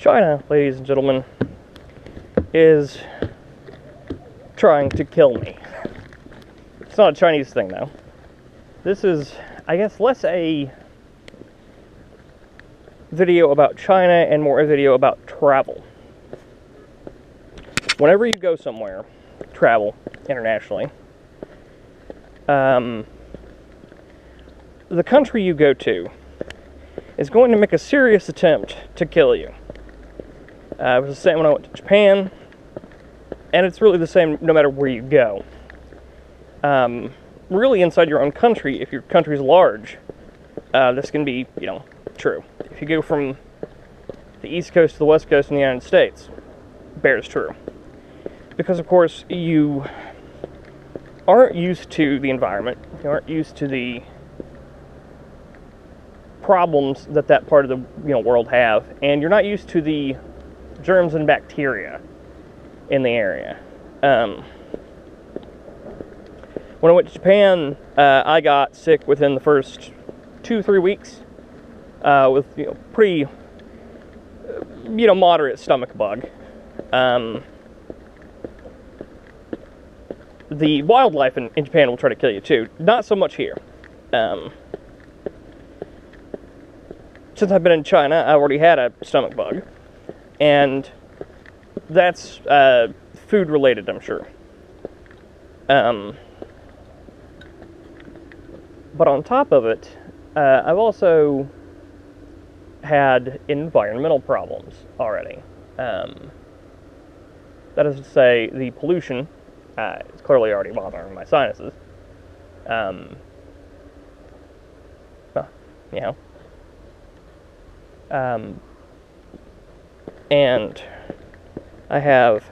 China, ladies and gentlemen, is trying to kill me. It's not a Chinese thing, though. This is, I guess, less a video about China and more a video about travel. Whenever you go somewhere, travel internationally, the country you go to is going to make a serious attempt to kill you. It was the same when I went to Japan, and it's really the same no matter where you go. Really inside your own country, if your country's large, this can be, true. If you go from the East Coast to the West Coast in the United States, bears true. Because, of course, you aren't used to the environment, you aren't used to the problems that part of the world have, and you're not used to the germs and bacteria in the area. When I went to Japan, I got sick within the first 2-3 weeks with pretty moderate stomach bug. The wildlife in Japan will try to kill you too. Not so much here. Since I've been in China, I already had a stomach bug. And that's food related, I'm sure. But on top of it, I've also had environmental problems already. That is to say, the pollution is clearly already bothering my sinuses. And I have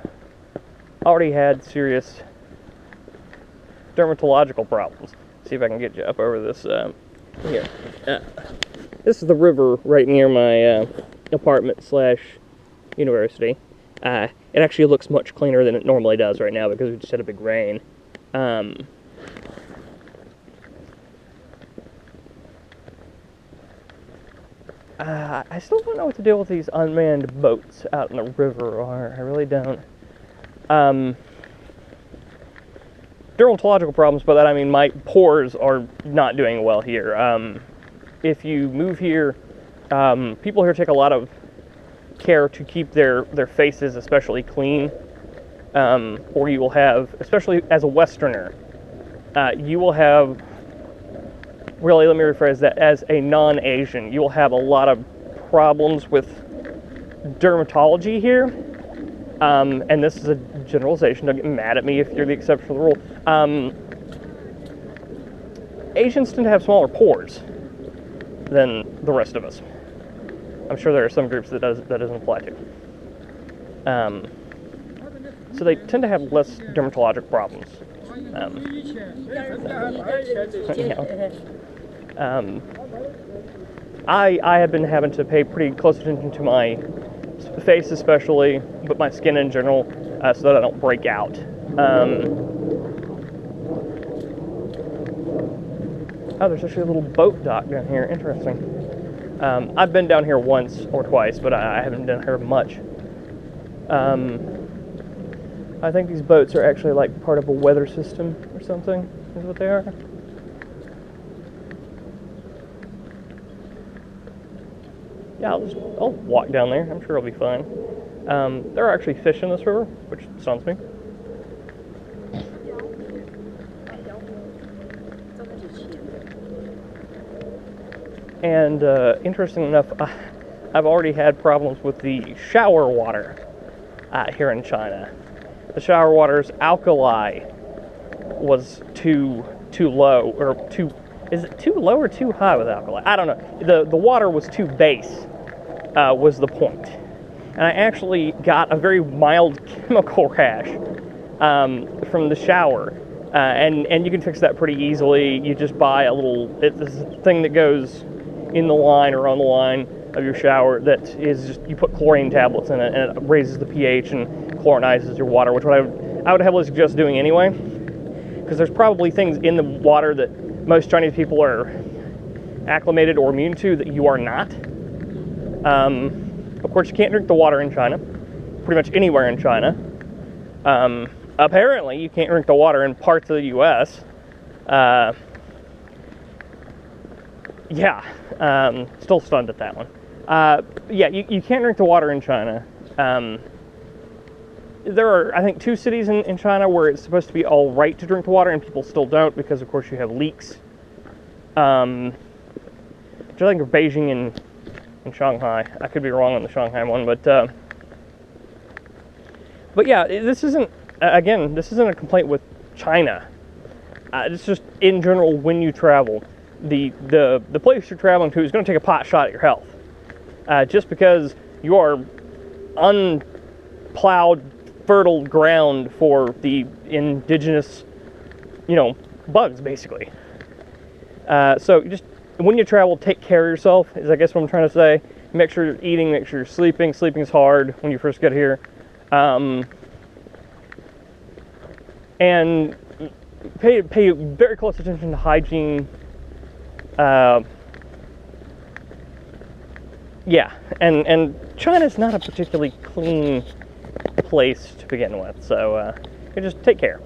already had serious dermatological problems. See if I can get you up over this here. This is the river right near my apartment / university. It actually looks much cleaner than it normally does right now because we just had a big rain. I still don't know what to do with these unmanned boats out in the river. I really don't. Dermatological problems, by that I mean my pores are not doing well here. If you move here, people here take a lot of care to keep their faces especially clean, or you will have, especially as a Westerner, you will have, really let me rephrase that, as a non-Asian, you will have a lot of problems with dermatology here. And this is a generalization, don't get mad at me if you're the exception to the rule. Asians tend to have smaller pores than the rest of us. I'm sure there are some groups that doesn't apply to. So they tend to have less dermatologic problems. I have been having to pay pretty close attention to my face especially, but my skin in general, so that I don't break out. Oh, there's actually a little boat dock down here. Interesting. I've been down here once or twice, but I haven't been here much. I think these boats are actually like part of a weather system or something, is what they are. Yeah, I'll walk down there. I'm sure I'll be fine. There are actually fish in this river, which stuns me. And interesting enough, I've already had problems with the shower water here in China. The shower water's alkali was too low, or too. Is it too low or too high with alkali? I don't know. The water was too base, was the point. And I actually got a very mild chemical rash from the shower. And you can fix that pretty easily. You just buy this thing that goes in the line or on the line of your shower that is just, you put chlorine tablets in it and it raises the pH and chlorinizes your water, which I would heavily suggest doing anyway. Because there's probably things in the water that most Chinese people are acclimated or immune to that you are not. Of course, you can't drink the water in China, pretty much anywhere in China. Apparently, you can't drink the water in parts of the U.S. Still stunned at that one. Yeah, you can't drink the water in China. There are, I think, 2 cities in China where it's supposed to be all right to drink the water, and people still don't because, of course, you have leaks. Which I think are Beijing and Shanghai. I could be wrong on the Shanghai one, but yeah, this isn't a complaint with China. It's just in general when you travel, the place you're traveling to is going to take a pot shot at your health. Just because you are unplowed, fertile ground for the indigenous, bugs, basically. So just when you travel, take care of yourself, is I guess what I'm trying to say. Make sure you're eating, make sure you're sleeping. Sleeping's hard when you first get here. And pay very close attention to hygiene. And China's not a particularly clean place to begin with, so you just take care.